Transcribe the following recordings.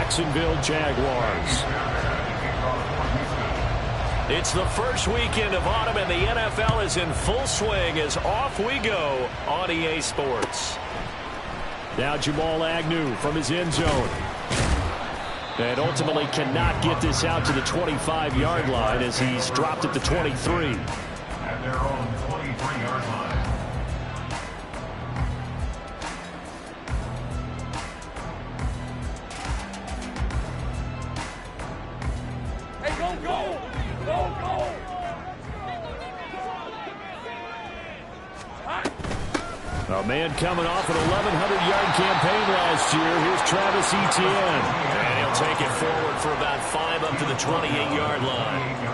Jacksonville Jaguars. It's the first weekend of autumn, and the NFL is in full swing as off we go on EA Sports. Now Jamal Agnew from his end zone. And ultimately cannot get this out to the 25-yard line as he's dropped at the 23. At their own 23-yard line. Hey, go, go! Go, go! A man coming off an 1,100-yard campaign last year. Here's Travis Etienne. And he'll take it forward for about 5 up to the 28-yard line.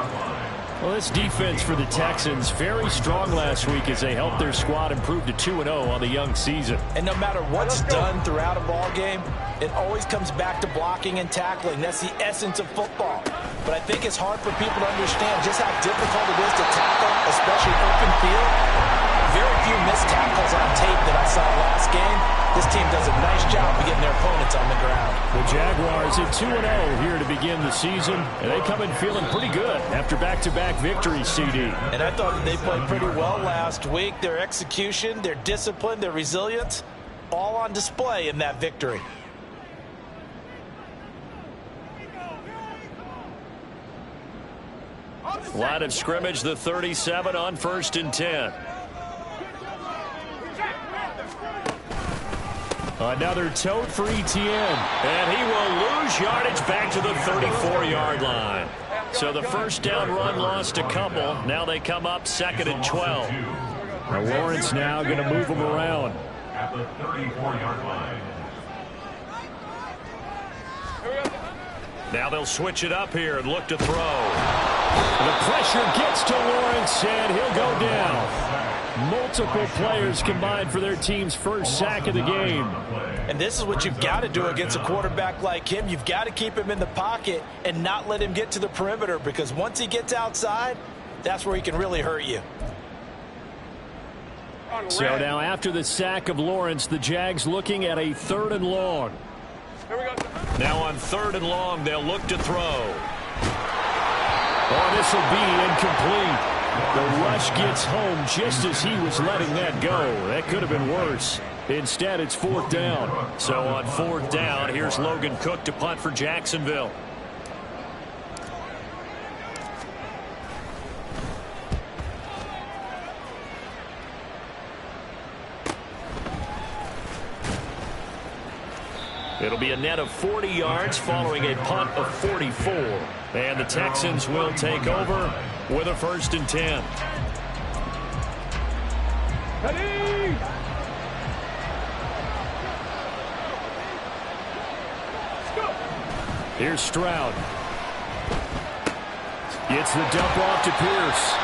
Well, this defense for the Texans, very strong last week as they helped their squad improve to 2-0 on the young season. And no matter what's done throughout a ball game, it always comes back to blocking and tackling. That's the essence of football. But I think it's hard for people to understand just how difficult it is to tackle, especially open field. Very few missed tackles on tape that I saw last game. This team does a nice job of getting their opponents on the ground. The Jaguars at 2-0 here to begin the season, and they come in feeling pretty good after back-to-back victories, CD. And I thought that they played pretty well last week. Their execution, their discipline, their resilience, all on display in that victory. Line of scrimmage, the 37 on 1st and 10. Another tote for Etienne. And he will lose yardage back to the 34-yard line. So the first down run lost a couple. Now they come up 2nd and 12. Now Lawrence now going to move them around. At the 34-yard line. Now they'll switch it up here and look to throw. The pressure gets to Lawrence, and he'll go down. Multiple players combined for their team's first sack of the game. And this is what you've got to do against a quarterback like him. You've got to keep him in the pocket and not let him get to the perimeter, because once he gets outside, that's where he can really hurt you. So now after the sack of Lawrence, the Jags looking at a 3rd and long. Now on 3rd and long, they'll look to throw. Oh, this will be incomplete. The rush gets home just as he was letting that go. That could have been worse. Instead, it's 4th down. So on 4th down, here's Logan Cook to punt for Jacksonville. It'll be a net of 40 yards following a punt of 44. And the Texans will take over with a 1st and 10. Here's Stroud. Gets the dump off to Pierce.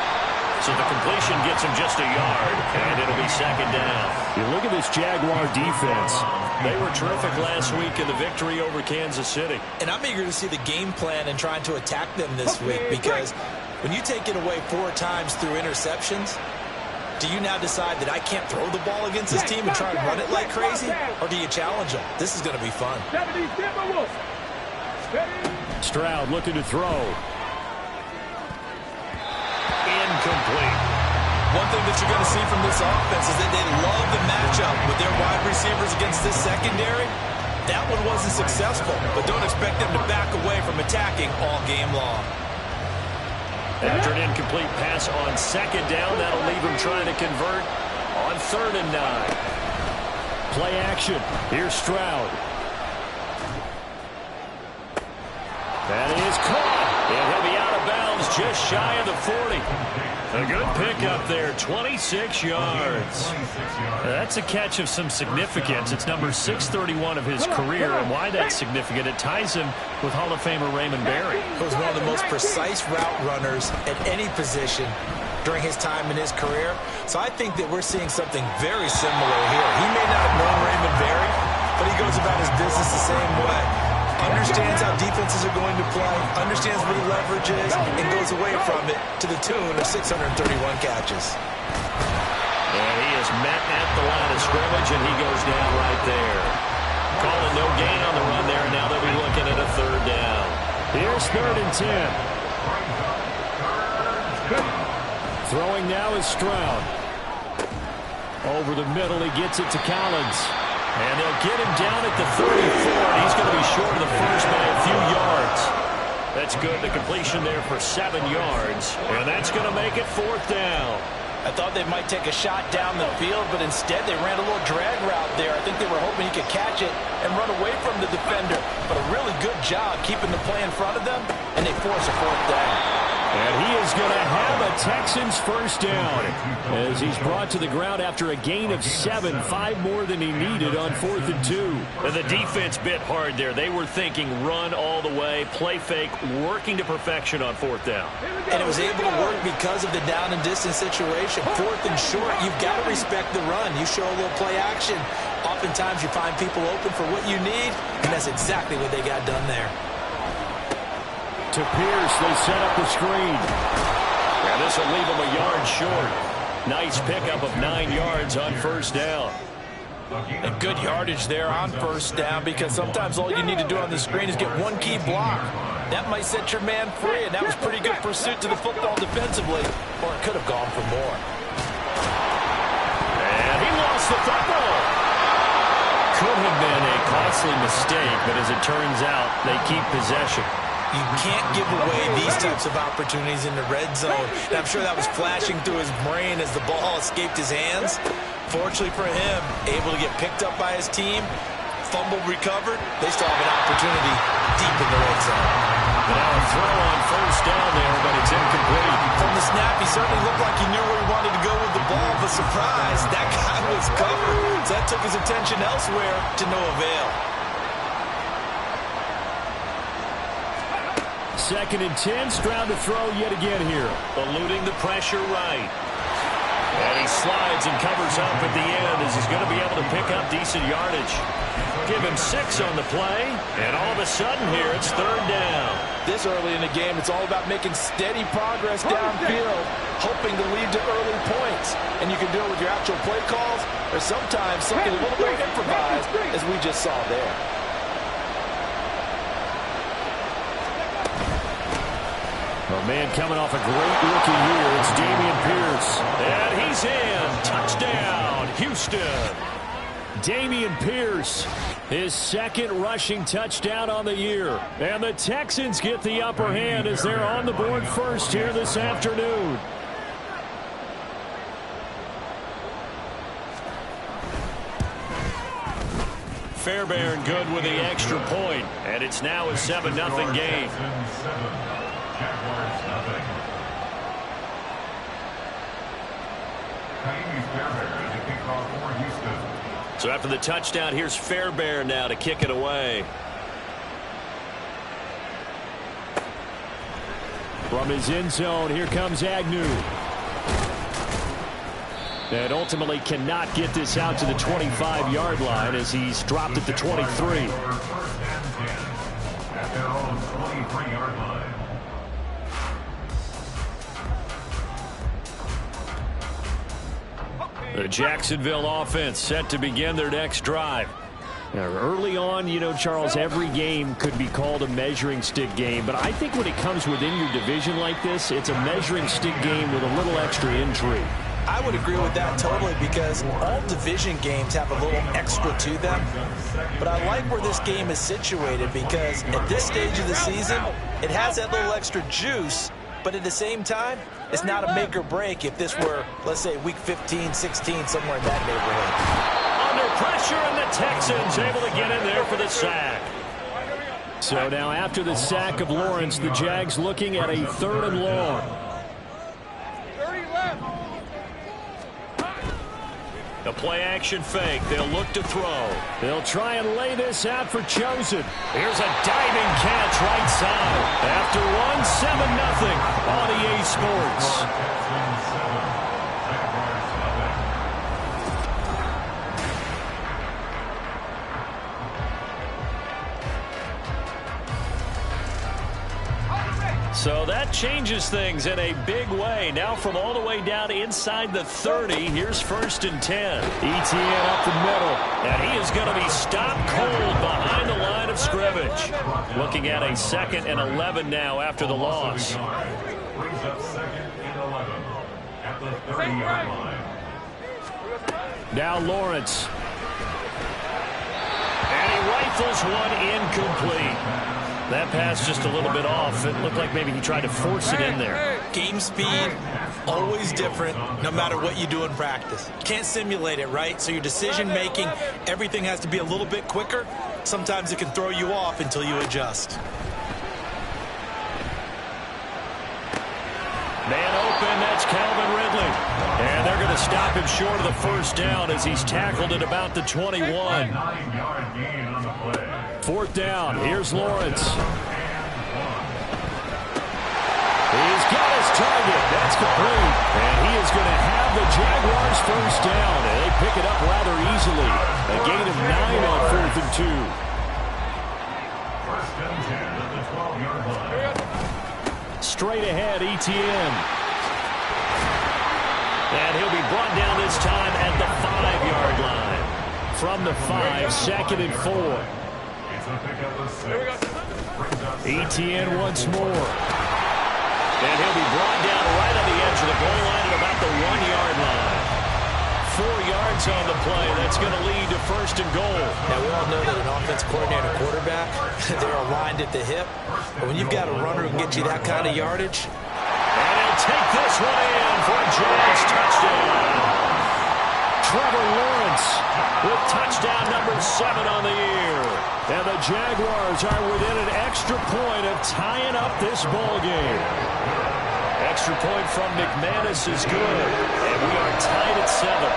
So the completion gets him just a yard, and it'll be 2nd down. You look at this Jaguar defense. They were terrific last week in the victory over Kansas City. And I'm eager to see the game plan and trying to attack them this week, because when you take it away 4 times through interceptions, do you now decide that I can't throw the ball against this team and try and run it like crazy? Or do you challenge them? This is going to be fun. Stroud looking to throw. Incomplete. One thing that you're going to see from this offense is that they love the matchup with their wide receivers against this secondary. That one wasn't successful, but don't expect them to back away from attacking all game long. After an incomplete pass on 2nd down, that'll leave him trying to convert on 3rd and 9. Play action. Here's Stroud. That is caught. And he'll be out of bounds just shy of the 40. A good pickup there, 26 yards. That's a catch of some significance. It's number 631 of his career, and why that's significant, it ties him with Hall of Famer Raymond Berry. He was one of the most precise route runners at any position during his time in his career. So I think that we're seeing something very similar here. He may not have known Raymond Berry, but he goes about his business the same way. Understands how defenses are going to play, understands where the leverage is, and goes away from it to the tune of 631 catches. And he is met at the line of scrimmage, and he goes down right there. Calling no gain on the run there, and now they'll be looking at a Here's 3rd and 10. Throwing now is Stroud. Over the middle, he gets it to Collins. And they'll get him down at the 34. And he's going to be short of the first by a few yards. That's good. The completion there for 7 yards. And that's going to make it 4th down. I thought they might take a shot down the field, but instead they ran a little drag route there. I think they were hoping he could catch it and run away from the defender. But a really good job keeping the play in front of them, and they force a 4th down. And he is going to have a Texans first down as he's brought to the ground after a gain of 7, 5 more than he needed on 4th and 2. And the defense bit hard there. They were thinking run all the way, play fake, working to perfection on 4th down. And it was able to work because of the down and distance situation. 4th and short, you've got to respect the run. You show a little play action. Oftentimes you find people open for what you need, and that's exactly what they got done there. To Pierce, they set up the screen. And this will leave him a yard short. Nice pickup of 9 yards on 1st down. And good yardage there on 1st down, because sometimes all you need to do on the screen is get one key block. That might set your man free, and that was pretty good pursuit to the football defensively, or it could have gone for more. And he lost the football. Could have been a costly mistake, but as it turns out, they keep possession. You can't give away these types of opportunities in the red zone. And I'm sure that was flashing through his brain as the ball escaped his hands. Fortunately for him, able to get picked up by his team, fumble recovered. They still have an opportunity deep in the red zone. Now a throw on 1st down there, but it's incomplete. From the snap, he certainly looked like he knew where he wanted to go with the ball, but surprise, that guy was covered. So that took his attention elsewhere to no avail. 2nd and 10, Stroud to throw yet again here. Eluding the pressure right. And he slides and covers up at the end as he's going to be able to pick up decent yardage. Give him 6 on the play, and all of a sudden here it's 3rd down. This early in the game, it's all about making steady progress downfield, hoping to lead to early points. And you can do it with your actual play calls, or sometimes something a little bit improvised, as we just saw there. A man coming off a great rookie year, it's Dameon Pierce. And he's in. Touchdown, Houston. Dameon Pierce, his 2nd rushing touchdown on the year. And the Texans get the upper hand as they're on the board first here this afternoon. Fairbairn good with the extra point, and it's now a 7-0 game. Jaguars nothing. Fairbairn to kick off for Houston. So after the touchdown, here's Fairbairn now to kick it away. From his end zone, here comes Agnew. And ultimately cannot get this out to the 25-yard line as he's dropped at the 23. At their own 23-yard line. The Jacksonville offense set to begin their next drive. Now, early on, you know, Charles, every game could be called a measuring stick game. But I think when it comes within your division like this, it's a measuring stick game with a little extra intrigue. I would agree with that totally, because all division games have a little extra to them. But I like where this game is situated, because at this stage of the season, it has that little extra juice. But at the same time, it's not a make or break if this were, let's say, week 15, 16, somewhere in that neighborhood. Under pressure, and the Texans able to get in there for the sack. So now after the sack of Lawrence, the Jags looking at a 3rd and long. 30 left. The play action fake. They'll look to throw. They'll try and lay this out for Chosen. Here's a diving catch right side. After one, 7-0 on EA Sports. So that changes things in a big way. Now from all the way down inside the 30, here's 1st and 10. ETN up the middle, and he is going to be stopped cold behind the line of scrimmage. Looking at a 2nd and 11 now after the loss. Brings up 2nd and 11 at the 30-yard line. Now Lawrence. And he rifles one incomplete. That pass just a little bit off. It looked like maybe he tried to force it in there. Game speed, always different, no matter what you do in practice. You can't simulate it, right? So your decision-making, everything has to be a little bit quicker. Sometimes it can throw you off until you adjust. Man open, that's Calvin Ridley. And they're going to stop him short of the first down as he's tackled at about the 21. 9-yard gain on the play. 4th down, here's Lawrence. He's got his target, that's complete. And he is going to have the Jaguars first down. And they pick it up rather easily. A gain of 9 on 4th and 2. First and 10 at the 12-yard line. Straight ahead, Etienne. And he'll be brought down this time at the 5-yard line. From the 5, 2nd and 4. It's a pickup of 6. Brings up Etienne once more. And he'll be brought down right on the edge of the goal line at about the 1-yard line. 4 yards on the play. That's going to lead to 1st and goal. Now, we all know that an offensive coordinator and quarterback, they're aligned at the hip. But when you've got a runner who can get you that kind of yardage. And he'll take this one in for a Jags touchdown. Trevor Lawrence with touchdown number 7 on the year. And the Jaguars are within an extra point of tying up this ball game. Extra point from McManus is good. And we are tied at 7.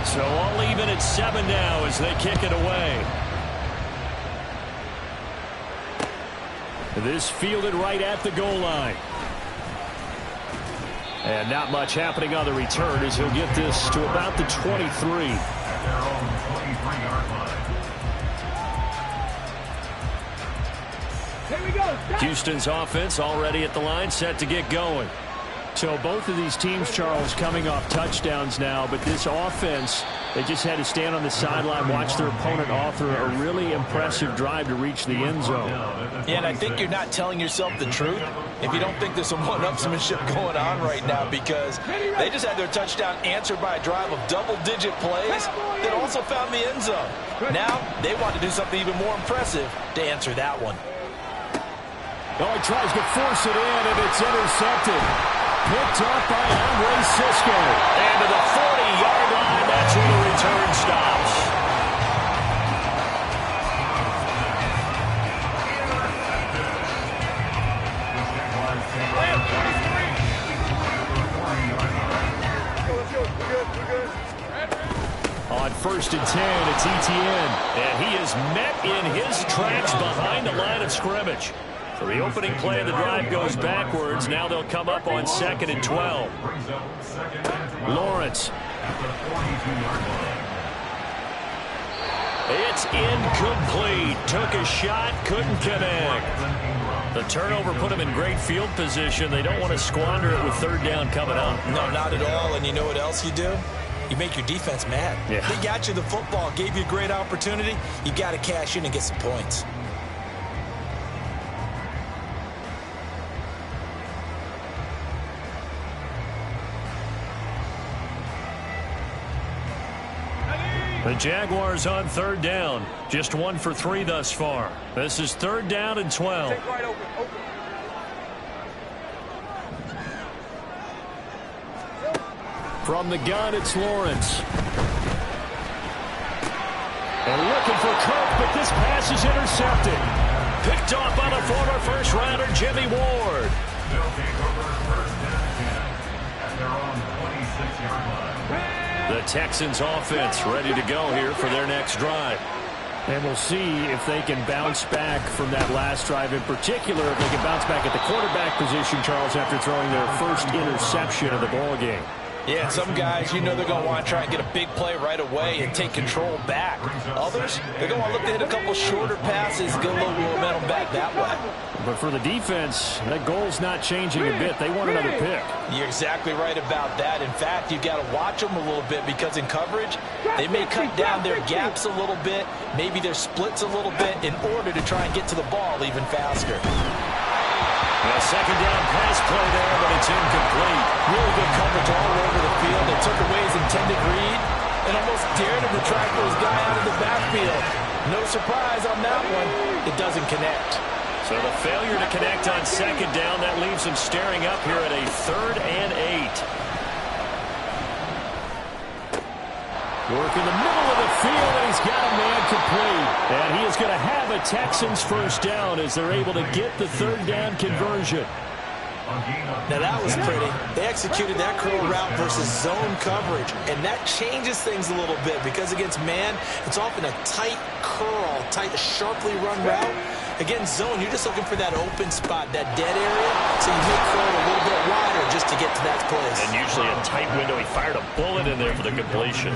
So all even at 7 now as they kick it away. This fielded right at the goal line. And not much happening on the return as he'll get this to about the 23. at their own 23-yard line. Houston's offense already at the line, set to get going. So both of these teams, Charles, coming off touchdowns now, but this offense, they just had to stand on the sideline, watch their opponent author a really impressive drive to reach the end zone. Yeah, and I think you're not telling yourself the truth if you don't think there's some one-upsmanship going on right now, because they just had their touchdown answered by a drive of double-digit plays that also found the end zone. Now they want to do something even more impressive to answer that one. Oh, he tries to force it in, and it's intercepted. Picked up by Andre Cisco. And to the 40-yard line, that's where the return stops. On 1st and 10, it's Etienne. And he is met in his tracks behind the line of scrimmage. So the opening play of the drive goes backwards. Now they'll come up on 2nd and 12. Lawrence. It's incomplete. Took a shot, couldn't connect. The turnover put him in great field position. They don't want to squander it with 3rd down coming up. No, not at all. And you know what else you do? You make your defense mad. Yeah. They got you the football, gave you a great opportunity. You got to cash in and get some points. The Jaguars on 3rd down. Just 1 for 3 thus far. This is 3rd down and 12. From the gun, it's Lawrence. And looking for Cook, but this pass is intercepted. Picked off by the former first-rounder, Jimmy Ward. They'll take over 1st and 10 at their own 26-yard line. The Texans offense ready to go here for their next drive. And we'll see if they can bounce back from that last drive, in particular if they can bounce back at the quarterback position, Charles, after throwing their first interception of the ball game. Yeah, some guys, you know they're going to want to try and get a big play right away and take control back. Others, they're going to want to look to hit a couple shorter passes, get a little momentum back that way. But for the defense, that goal's not changing a bit. They want another pick. You're exactly right about that. In fact, you've got to watch them a little bit because in coverage, they may cut down their gaps a little bit, maybe their splits a little bit in order to try and get to the ball even faster. A second down pass play there, but it's incomplete. Really good coverage all over the field. They took away his intended read and almost dared him to track his guy out of the backfield. No surprise on that one. It doesn't connect. So the failure to connect on second down, that leaves him staring up here at a 3rd and 8. Work in the middle of the field, and he's got a man complete. And he is going to have a Texans first down as they're able to get the 3rd down conversion. Now that was pretty. They executed that curl route versus zone coverage, and that changes things a little bit because against man, it's often a tight curl, tight, sharply run route. Against zone, you're just looking for that open spot, that dead area, so you make curl a little bit wider just to get to that place. And usually a tight window. He fired a bullet in there for the completion.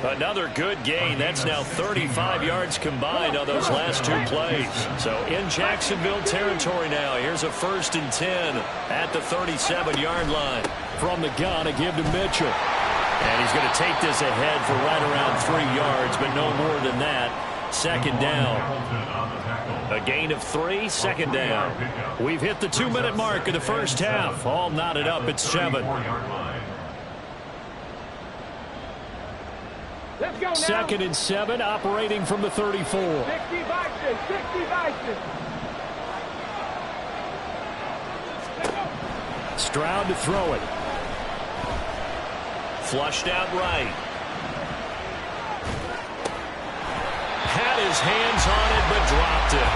Another good gain. That's now 35 yards combined on those last 2 plays. So in Jacksonville territory now. Here's a 1st and 10 at the 37-yard line. From the gun, a give to Mitchell. And he's going to take this ahead for right around 3 yards, but no more than that. Second down. A gain of 3, second down. We've hit the 2-minute mark of the first half. All knotted up at 7. Let's go now. 2nd and 7, operating from the 34. 60 Bison, 60 Bison. Stroud to throw it. Flushed out right. Had his hands on it, but dropped it.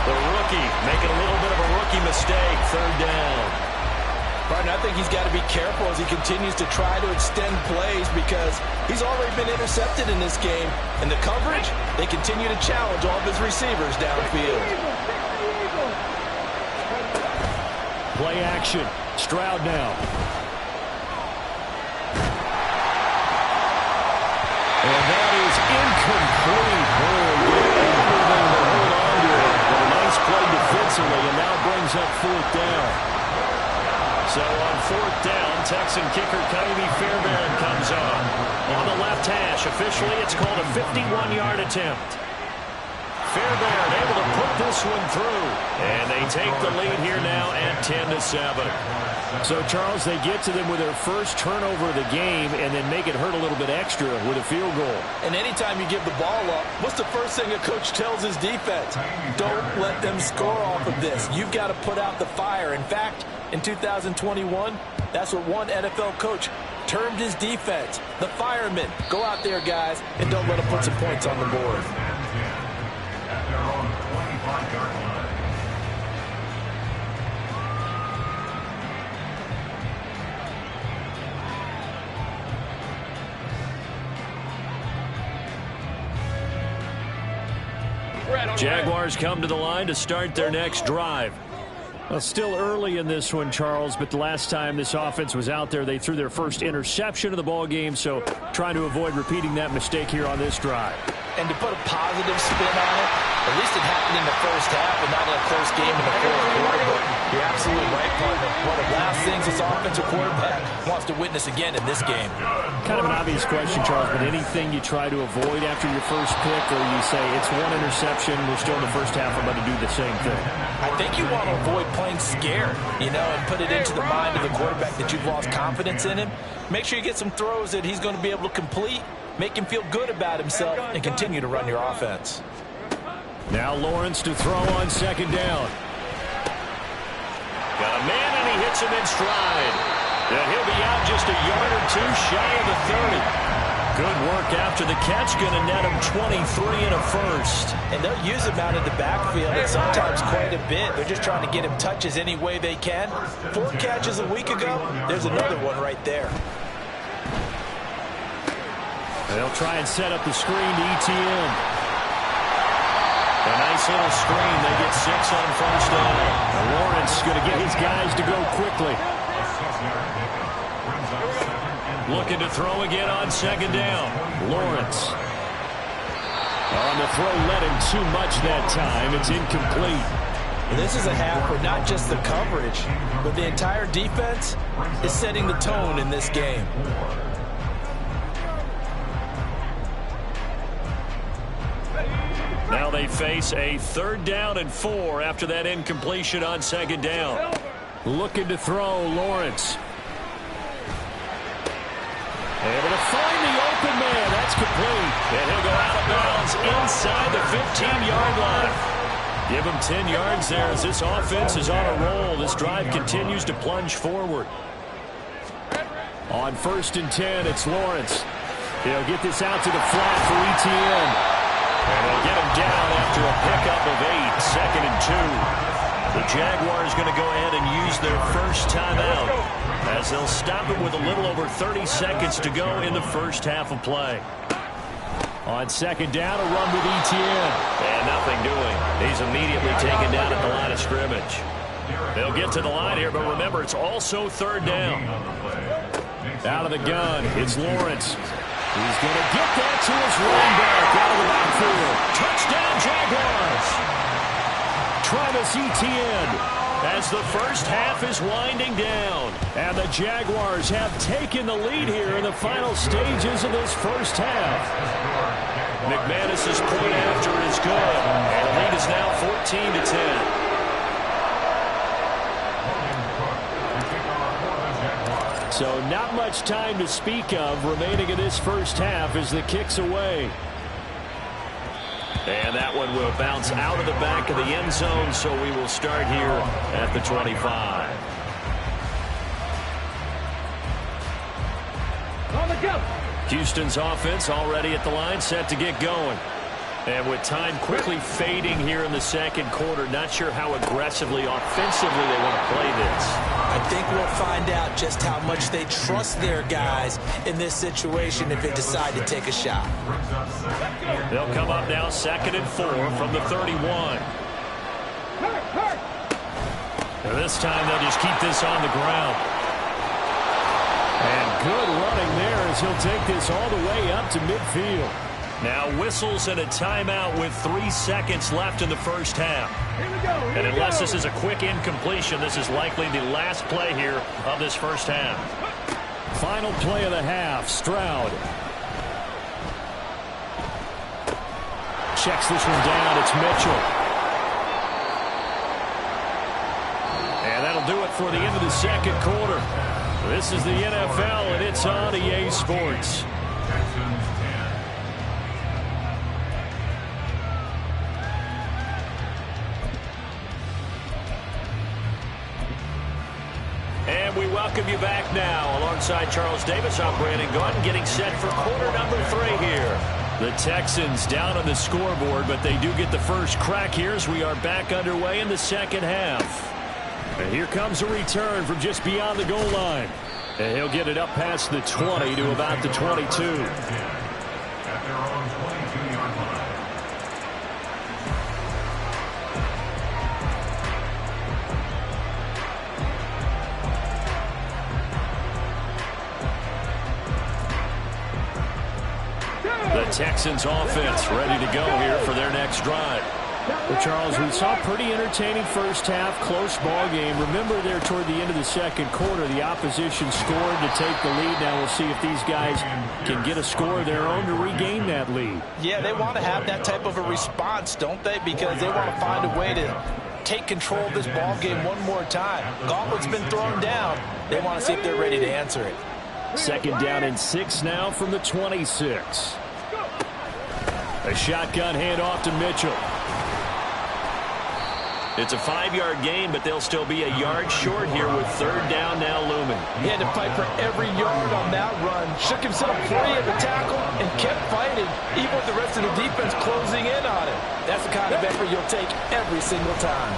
The rookie making a little bit of a rookie mistake. 3rd down. Right, I think he's got to be careful as he continues to try to extend plays because he's already been intercepted in this game. And the coverage, they continue to challenge all of his receivers downfield. Play action. Stroud now. And that is incomplete. Everything to hold on to it. But a nice play defensively, and now brings up 4th down. So on 4th down, Texan kicker Ka'imi Fairbairn comes on the left hash. Officially, it's called a 51-yard attempt. Fairbairn able to put this one through. And they take the lead here now at 10-7. So, Charles, they get to them with their first turnover of the game and then make it hurt a little bit extra with a field goal. And anytime you give the ball up, what's the first thing a coach tells his defense? Don't let them score off of this. You've got to put out the fire. In fact, in 2021, that's what one NFL coach termed his defense. The firemen. Go out there, guys, and don't let them put some points on the board. At their own 25-yard line. Jaguars come to the line to start their next drive. Well, still early in this one, Charles, but the last time this offense was out there, they threw their first interception of the ball game, so trying to avoid repeating that mistake here on this drive. And to put a positive spin on it, at least it happened in the first half and not in a close game in the 4th quarter. But you're absolutely right, partner. One of the last things this offensive quarterback wants to witness again in this game. Kind of an obvious question, Charles, but anything you try to avoid after your first pick, or you say it's one interception, we're still in the first half, I'm going to do the same thing? I think you want to avoid playing scared, and put it into the mind of the quarterback that you've lost confidence in him. Make sure you get some throws that he's going to be able to complete, make him feel good about himself, and continue to run your offense. Now Lawrence to throw on 2nd down. Got a man, and he hits him in stride. And he'll be out just a yard or 2 shy of the 30. Good work after the catch. Going to net him 23 and a first. And they'll use him out of the backfield, and sometimes quite a bit. They're just trying to get him touches any way they can. 4 catches a week ago. There's another one right there. They'll try and set up the screen to ETN. A nice little screen. They get 6 on first down. And Lawrence going to get his guys to go quickly. A 6-yard pickup brings up 2nd and Looking to throw again on second down. Lawrence. On the throw, led him too much that time. It's incomplete. This is a half where not just the coverage, but the entire defense is setting the tone in this game. Now they face a 3rd down and 4 after that incompletion on second down. Looking to throw, Lawrence. Able to find the open man. That's complete. And he'll go out of bounds inside the 15-yard line. Give him 10 yards there as this offense is on a roll. This drive continues to plunge forward. On 1st and 10, it's Lawrence. He'll get this out to the flat for Etienne. And they'll get him down after a pickup of 8, 2nd and 2. The Jaguars going to go ahead and use their first timeout as they'll stop it with a little over 30 seconds to go in the first half of play. On 2nd down, a run with Etienne. And nothing doing. He's immediately taken down at the line of scrimmage. They'll get to the line here, but remember, it's also 3rd down. Out of the gun, it's Lawrence. He's going to get that to his running back out of the backfield. Touchdown, Jaguars! Travis Etienne as the first half is winding down. And the Jaguars have taken the lead here in the final stages of this first half. McManus's point after is good. And the lead is now 14-10. So not much time to speak of remaining in this first half as the kick's away. And that one will bounce out of the back of the end zone, so we will start here at the 25. On the go. Houston's offense already at the line, set to get going. And with time quickly fading here in the second quarter, not sure how aggressively, offensively they want to play this. I think we'll find out just how much they trust their guys in this situation if they decide to take a shot. They'll come up now 2nd and 4 from the 31. And this time they'll just keep this on the ground. And good running there as he'll take this all the way up to midfield. Now whistles and a timeout with 3 seconds left in the first half. And unless this is a quick incompletion, this is likely the last play here of this first half. Final play of the half, Stroud. Checks this one down, it's Mitchell. And that'll do it for the end of the second quarter. This is the NFL, and it's on EA Sports. And we welcome you back now. Alongside Charles Davis, I'm Brandon Gaudin, getting set for quarter number 3 here. The Texans down on the scoreboard, but they do get the first crack here as we are back underway in the second half. And here comes a return from just beyond the goal line. And he'll get it up past the 20 to about the 22. At their own 22-yard line. The Texans offense ready to go here for their next drive. Well, Charles, we saw a pretty entertaining first half, close ball game. Remember there toward the end of the second quarter, the opposition scored to take the lead. Now we'll see if these guys can get a score of their own to regain that lead. Yeah, they want to have that type of a response, don't they? Because they want to find a way to take control of this ball game one more time. Gauntlet's been thrown down. They want to see if they're ready to answer it. 2nd down and 6 now from the 26. A shotgun handoff to Mitchell. It's a 5-yard gain, but they'll still be a yard short here with 3rd down now looming. He had to fight for every yard on that run. Shook himself free of the tackle and kept fighting, even with the rest of the defense closing in on him. That's the kind of effort you'll take every single time.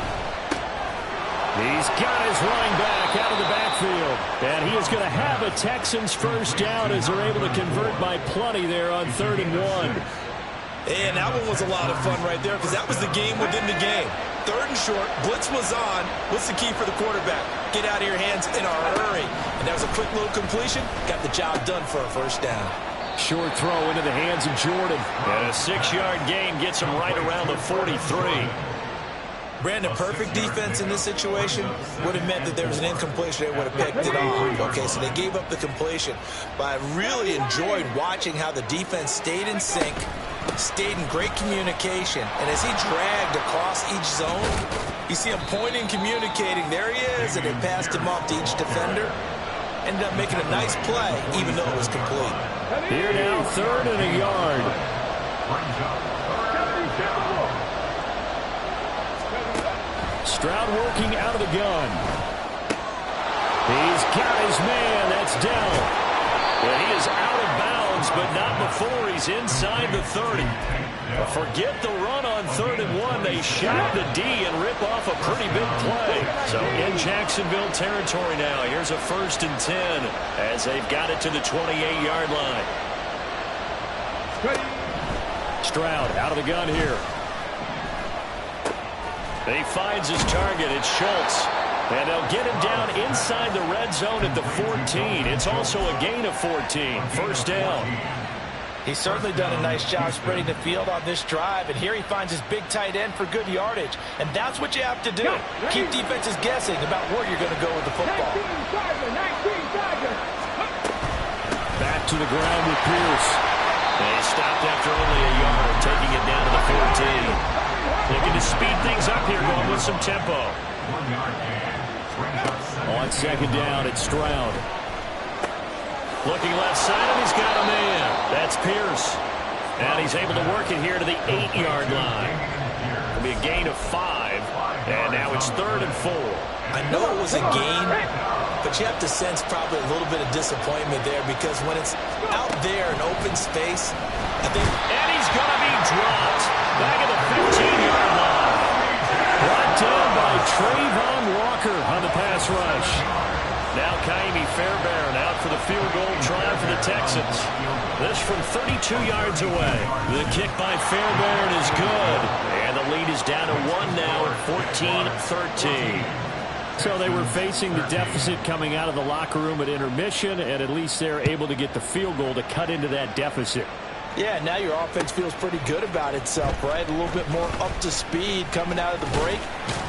He's got his running back out of the backfield. And he is going to have a Texans first down as they're able to convert by plenty there on 3rd and 1. And that one was a lot of fun right there because that was the game within the game. 3rd and short. Blitz was on. What's the key for the quarterback? Get out of your hands in a hurry. And that was a quick little completion. Got the job done for a 1st down. Short throw into the hands of Jordan. And a 6-yard gain gets him right around the 43. Brandon, perfect defense in this situation would have meant that there was an incompletion. They would have picked it off. Okay, so they gave up the completion. But I really enjoyed watching how the defense stayed in sync, stayed in great communication. And as he dragged across each zone, you see him pointing, communicating. There he is, and they passed him off to each defender. Ended up making a nice play, even though it was complete. Here now, 3rd and a yard. Stroud working out of the gun. He's got his man. That's Dell. Well, he is out of bounds, but not before he's inside the 30. Forget the run on 3rd and 1. They shot the D and rip off a pretty big play. So in Jacksonville territory now. Here's a 1st and 10 as they've got it to the 28-yard line. Stroud out of the gun here. He finds his target. It's Schultz. And they'll get him down inside the red zone at the 14. It's also a gain of 14. 1st down. He's certainly done a nice job spreading the field on this drive. And here he finds his big tight end for good yardage. And that's what you have to do. Keep defenses guessing about where you're going to go with the football. Back to the ground with Pierce. And he stopped after only a yard, taking it down to the 14. Looking to speed things up here, going with some tempo. On 2nd down, it's Stroud. Looking left side, and he's got a man. That's Pierce. And he's able to work it here to the 8-yard line. It'll be a gain of 5. And now it's 3rd and 4. I know it was a gain, but you have to sense probably a little bit of disappointment there because when it's out there in open space, I think... And he's going to be dropped. Back at the 15-yard line. Brought down by Trayvon Walker on the pass rush. Now Kaimi Fairbairn out for the field goal try for the Texans. This from 32 yards away. The kick by Fairbairn is good. And the lead is down to 1 now at 14-13. So they were facing the deficit coming out of the locker room at intermission, and at least they're able to get the field goal to cut into that deficit. Yeah, now your offense feels pretty good about itself, right? A little bit more up to speed coming out of the break.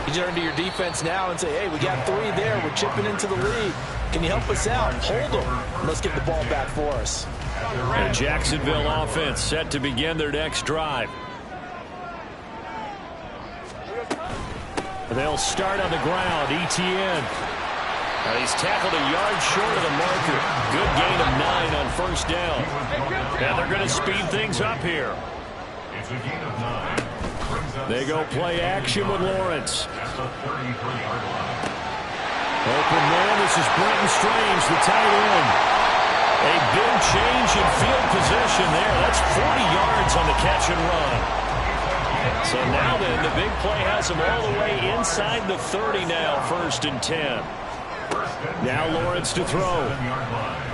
You turn to your defense now and say, hey, we got 3 there. We're chipping into the lead. Can you help us out? Hold them. Let's get the ball back for us. The Jacksonville offense set to begin their next drive. They'll start on the ground. Etienne. Now he's tackled a yard short of the marker. Good gain of 9 on 1st down. Now they're going to speed things up here. It's a gain of 9. They go play action with Lawrence. Open man, this is Brenton Strange, the tight end. A big change in field position there. That's 40 yards on the catch and run. So now then, the big play has him all the way inside the 30 now, 1st and 10. Now Lawrence to throw.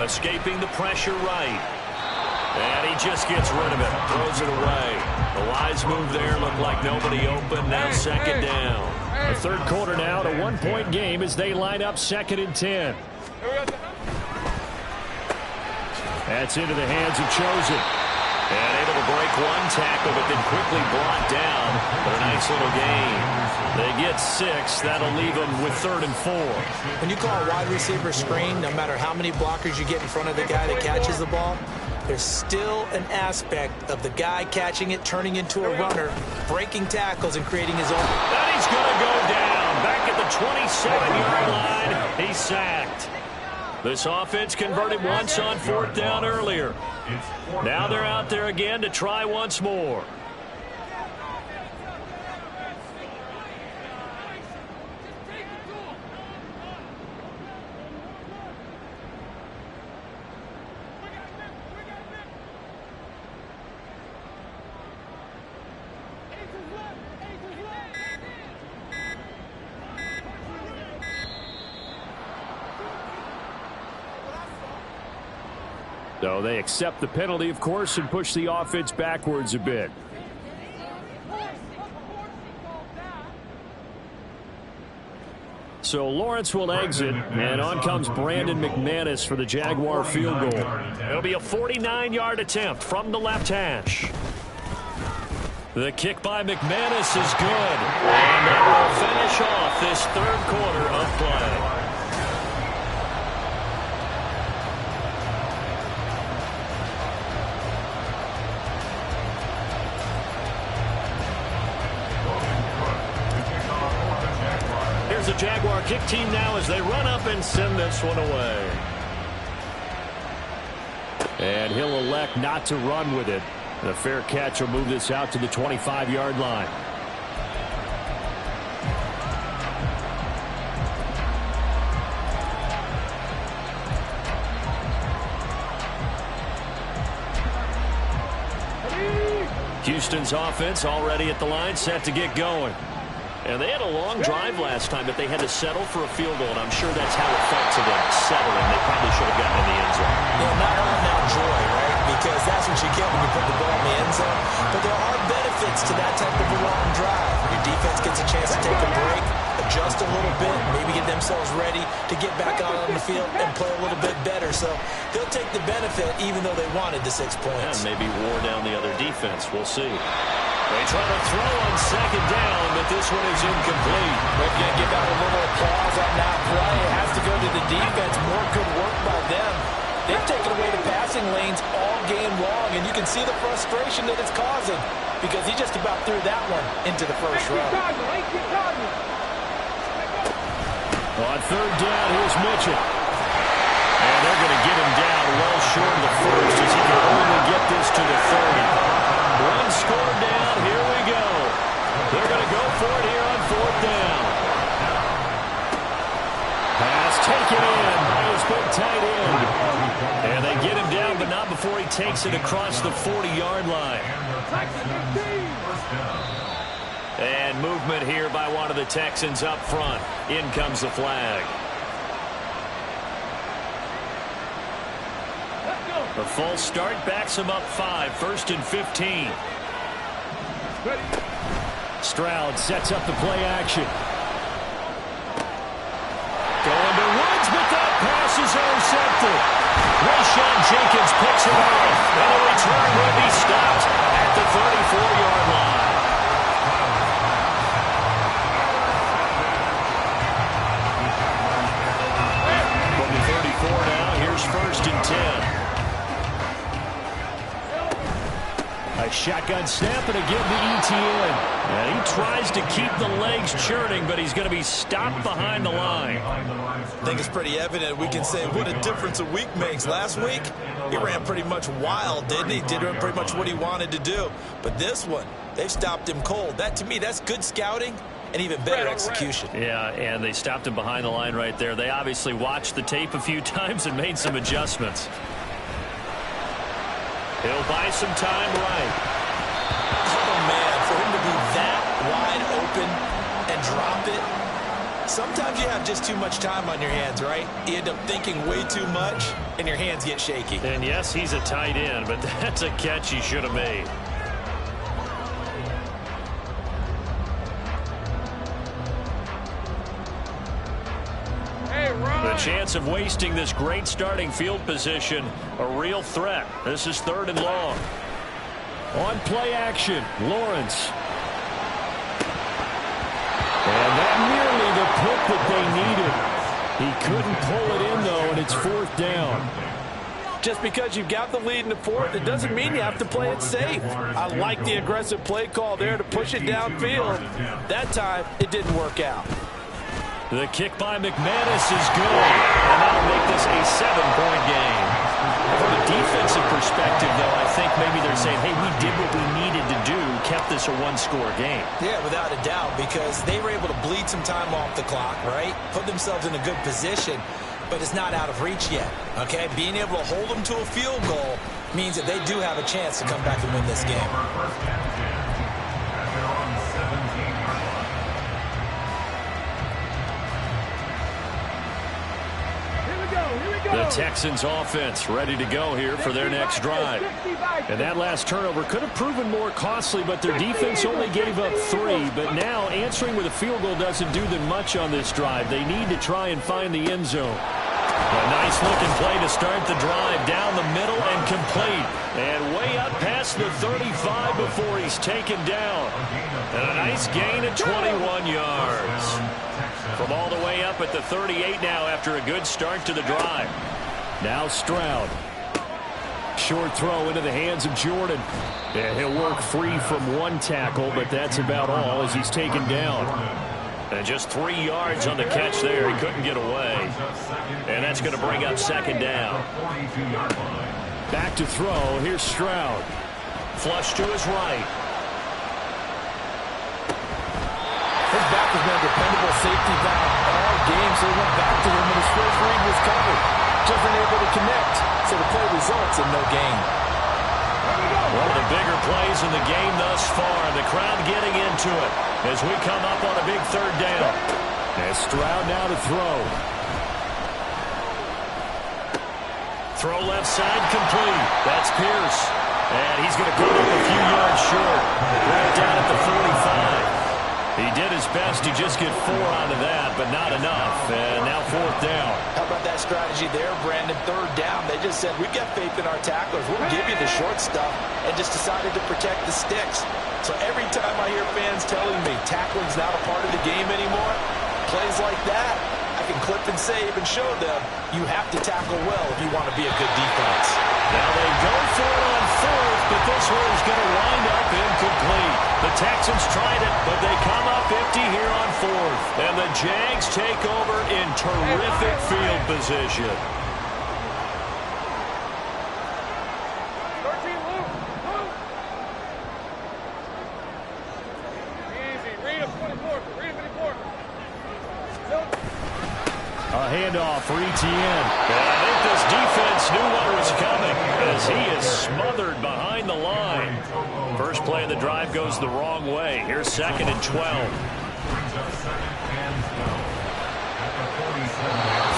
Escaping the pressure right. And he just gets rid of it. Throws it away. The wise move there. Looked like nobody open. Now 2nd down. The 3rd quarter now. A 1-point game as they line up 2nd and 10. That's into the hands of Chosen. And able to break 1 tackle, but then quickly brought down. But a nice little gain. They get 6. That'll leave them with 3rd and 4. When you call a wide receiver screen, no matter how many blockers you get in front of the guy that catches the ball, there's still an aspect of the guy catching it, turning into a runner, breaking tackles, and creating his own. And he's going to go down. Back at the 27-yard line. He's sacked. This offense converted once on 4th down earlier. Now they're out there again to try once more. So they accept the penalty, of course, and push the offense backwards a bit. So Lawrence will exit, and on comes Brandon McManus for the Jaguar field goal. It'll be a 49-yard attempt from the left hash. The kick by McManus is good, and that will finish off this third quarter of play. Here's the Jaguar kick team now as they run up and send this one away. And he'll elect not to run with it. And a fair catch will move this out to the 25-yard line. Houston's offense already at the line, set to get going. And they had a long drive last time, but they had to settle for a field goal, and I'm sure that's how it felt to them, settling. They probably should have gotten in the end zone. Yeah, not all now joy, right? Because that's what you get when you put the ball in the end zone. But there are benefits to that type of a long drive. Your defense gets a chance to take a break, adjust a little bit, maybe get themselves ready to get back out on the field and play a little bit better. So they'll take the benefit even though they wanted the 6 points. And maybe wore down the other defense. We'll see. They try to throw on second down, but this one is incomplete. We're going to give out a little applause on that play. It has to go to the defense. More good work by them. They've taken away the passing lanes all game long, and you can see the frustration that it's causing because he just about threw that one into the first row. On third down, here's Mitchell. And they're going to get him down well short of the first as he can only get this to the 30. One score down, here we go. They're going to go for it here on fourth down. Pass taken in by his big tight end. And they get him down, but not before he takes it across the 40-yard line. And movement here by one of the Texans up front. In comes the flag. A false start backs him up 5, 1st and 15. Stroud sets up the play action. Going to Woods, but that pass is intercepted. Rashawn Jenkins picks it off, and a return will be stopped at the 34-yard line. From the 34 now, here's 1st and 10. A shotgun snap and again to Etienne. And he tries to keep the legs churning, but he's going to be stopped behind the line. I think it's pretty evident. We can say what a difference a week makes. Last week, he ran pretty much wild, didn't he? Did pretty much what he wanted to do. But this one, they've stopped him cold. That, to me, that's good scouting and even better execution. Yeah, and they stopped him behind the line right there. They obviously watched the tape a few times and made some adjustments. He'll buy some time right. Oh, man, for him to be that wide open and drop it. Sometimes you have just too much time on your hands, right? You end up thinking way too much, and your hands get shaky. And, yes, he's a tight end, but that's a catch he should have made. The chance of wasting this great starting field position, a real threat. This is 3rd and long. On play action, Lawrence. And that nearly the pick that they needed. He couldn't pull it in, though, and it's 4th down. Just because you've got the lead in the 4th, it doesn't mean you have to play it safe. I like the aggressive play call there to push it downfield. That time, it didn't work out. The kick by McManus is good, and that'll make this a 7-point game. From a defensive perspective, though, I think maybe they're saying, hey, we did what we needed to do, kept this a one-score game. Yeah, without a doubt, because they were able to bleed some time off the clock, right? Put themselves in a good position, but it's not out of reach yet, okay? Being able to hold them to a field goal means that they do have a chance to come back and win this game. The Texans offense ready to go here for their next drive. And that last turnover could have proven more costly, but their defense only gave up 3. But now answering with a field goal doesn't do them much on this drive. They need to try and find the end zone. A nice-looking play to start the drive down the middle and complete. And way up past the 35 before he's taken down. And a nice gain of 21 yards. From all the way up at the 38 now after a good start to the drive. Now Stroud. Short throw into the hands of Jordan. And he'll work free from one tackle, but that's about all as he's taken down. And just 3 yards on the catch there. He couldn't get away. And that's going to bring up second down. Back to throw. Here's Stroud. Flush to his right. His back has been a dependable safety valve all game, so he went back to him, and his first read was covered. Just unable to connect, so the play results in no gain. One of the bigger plays in the game thus far. The crowd getting into it as we come up on a big third down. And Stroud now to throw. Throw left side complete. That's Pierce. And he's going to come up a few yards short. Right down at the 45. He did his best to just get 4 out of that, but not enough. And now fourth down. How about that strategy there, Brandon? Third down. They just said, we've got faith in our tacklers. We'll give you the short stuff, and just decided to protect the sticks. So every time I hear fans telling me tackling's not a part of the game anymore, plays like that, I can clip and save and show them you have to tackle well if you want to be a good defense. Now they go for it on fourth, but this one is going to wind up incomplete. The Texans tried it, but they come up empty here on fourth. And the Jags take over in terrific field position. 13, Luke. Easy. Read him 24. Read him 24. A handoff for Etienne. And I think this defense knew what was coming as he is smothered behind the line. First play of the drive goes the wrong way. Here's 2nd and 12.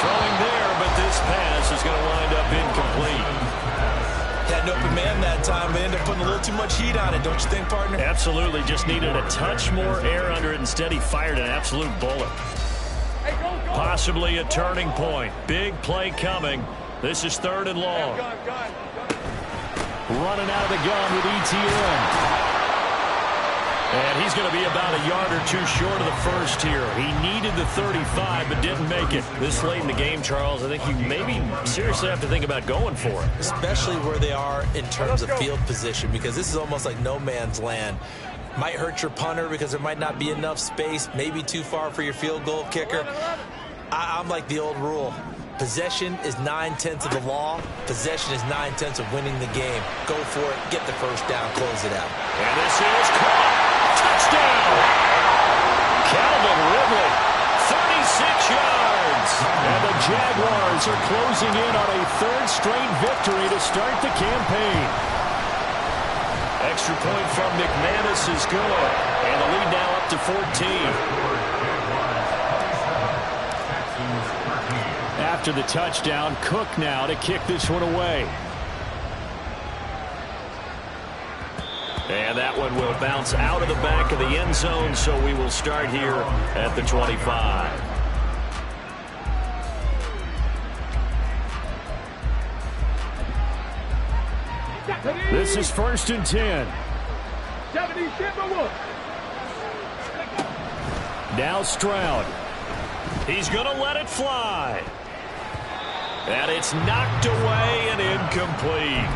Throwing there, but this pass is going to wind up incomplete. Had an open man that time. They ended up putting a little too much heat on it, don't you think, partner? Absolutely. Just needed a touch more air under it. Instead, he fired an absolute bullet. Possibly a turning point. Big play coming. This is 3rd and long. Running out of the gun with Etienne. And he's going to be about a yard or 2 short of the first here. He needed the 35, but didn't make it. This late in the game, Charles, I think you maybe seriously have to think about going for it. Especially where they are in terms of field position, because this is almost like no man's land. Might hurt your punter because there might not be enough space, maybe too far for your field goal kicker. I'm like the old rule. Possession is 9/10 of the law. Possession is 9/10 of winning the game. Go for it. Get the first down. Close it out. And this is caught. Touchdown. Calvin Ridley, 36 yards. And the Jaguars are closing in on a 3rd straight victory to start the campaign. Extra point from McManus is good. And the lead now up to 14. After the touchdown, Cook now to kick this one away. And that one will bounce out of the back of the end zone, so we will start here at the 25. This is 1st and 10. Now Stroud. He's going to let it fly. And it's knocked away and incomplete.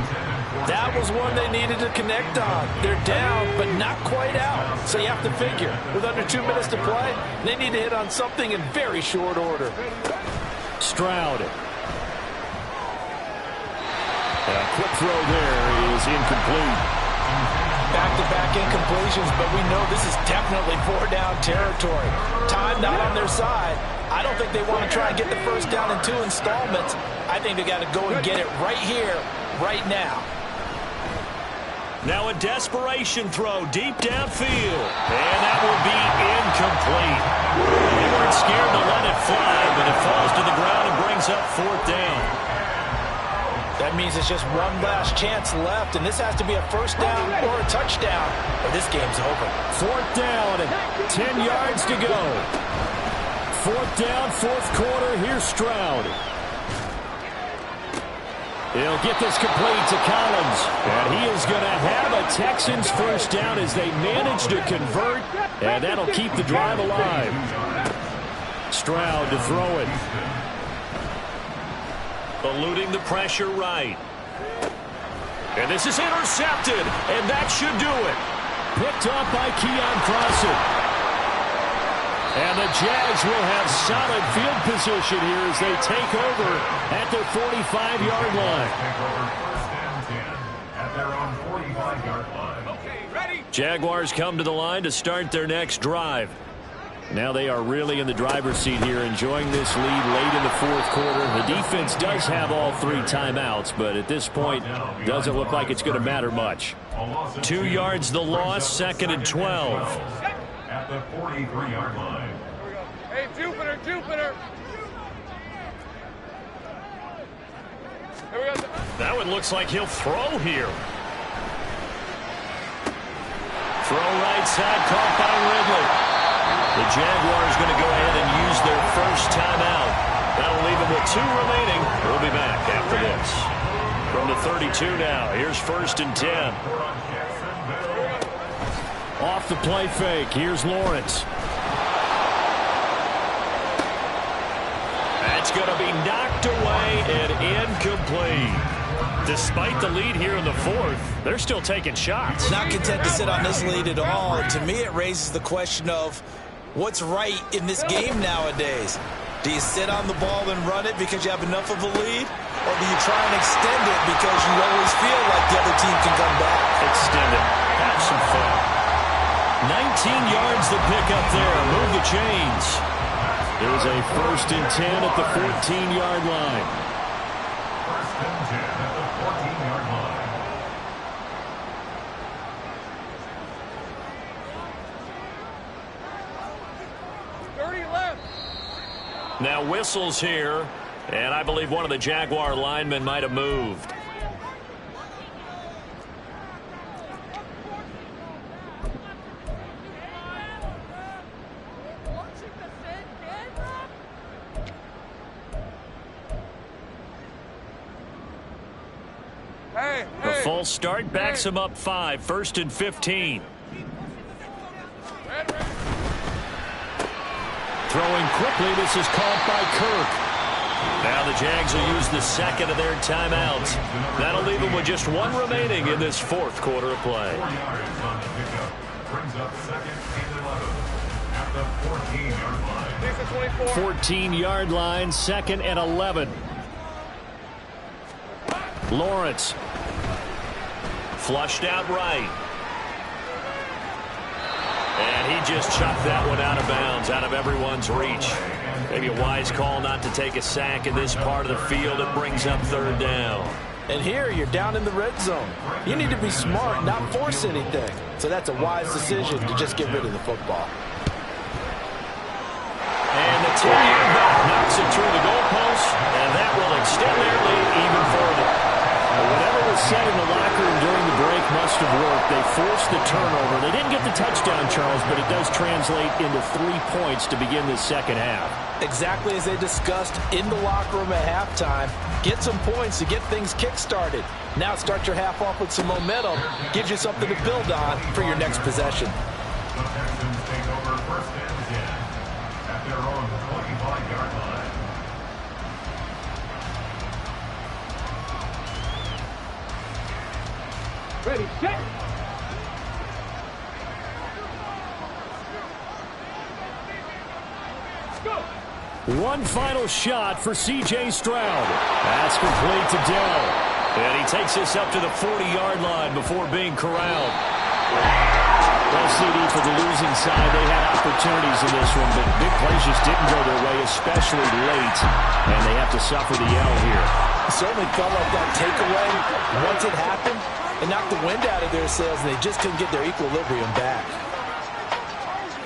That was one they needed to connect on. They're down, but not quite out. So you have to figure, with under 2 minutes to play, they need to hit on something in very short order. Stroud. And a quick throw there is incomplete. Back-to-back incompletions, but we know this is definitely 4-down territory. Time not on their side. I don't think they want to try and get the first down in 2 installments. I think they got to go and get it right here, right now. Now a desperation throw deep downfield. And that will be incomplete. They weren't scared to let it fly, but it falls to the ground and brings up 4th down. That means it's just one last chance left, and this has to be a first down or a touchdown, or this game's over. Fourth down, 10 yards to go. Fourth down, fourth quarter. Here's Stroud. He'll get this complete to Collins. And he is going to have a Texans first down as they manage to convert. And that'll keep the drive alive. Stroud to throw it. Eluding the pressure right. And this is intercepted. And that should do it. Picked up by Keon Crossen. And the Jags will have solid field position here as they take over at their 45-yard line. Take over first and 10 at their own 45-yard line. Okay, ready? Jaguars come to the line to start their next drive. Now they are really in the driver's seat here, enjoying this lead late in the fourth quarter. The defense does have all 3 timeouts, but at this point, doesn't look like it's going to matter much. 2 yards the loss, second and 12. At the 43-yard line. Hey, Jupiter, Jupiter. Here we go. That one looks like he'll throw here. Throw right side, caught by Ridley. The Jaguars going to go ahead and use their first timeout. That'll leave them with 2 remaining. We'll be back after this. From the 32 now, here's first and 10. Off the play fake, here's Lawrence. That's going to be knocked away and incomplete. Despite the lead here in the fourth, they're still taking shots. Not content to sit on this lead at all. To me, it raises the question of what's right in this game nowadays. Do you sit on the ball and run it because you have enough of a lead? Or do you try and extend it because you always feel like the other team can come back? Extend it. Have some fun. 19 yards to pick up there. Move the chains. There's a first and 10 at the 14-yard line. First and 10 at the 14-yard line. Now whistles here, and I believe one of the Jaguar linemen might have moved. The full start backs him up 5, first and 15. Throwing quickly, this is caught by Kirk. Now the Jags will use the second of their timeouts. That'll leave them with just 1 remaining in this fourth quarter of play. 4 yards on the pickup. Brings up second and 11 at the 14-yard line. 14-yard line, second and 11. Lawrence. Flushed out right. And he just chucked that one out of bounds, out of everyone's reach. Maybe a wise call not to take a sack in this part of the field. It brings up third down. And here you're down in the red zone. You need to be smart, not force anything. So that's a wise decision to just get rid of the football. And the 10-year back knocks it through the goalpost, and that will extend their lead even further. Whatever was said in the locker room during the break must have worked. They forced the turnover. They didn't get the touchdown, Charles, but it does translate into 3 points to begin the second half. Exactly as they discussed in the locker room at halftime. Get some points to get things kick-started. Now start your half off with some momentum. Gives you something to build on for your next possession. The Texans take over first and 10 at their own 25-yard line. Ready, set. One final shot for C.J. Stroud. That's complete to Dell. And he takes this up to the 40-yard line before being corralled. Well, CD, for the losing side, they had opportunities in this one, but big plays just didn't go their way, especially late, and they have to suffer the L here. It certainly felt like that takeaway, once it happened, it knocked the wind out of their sails, and they just couldn't get their equilibrium back.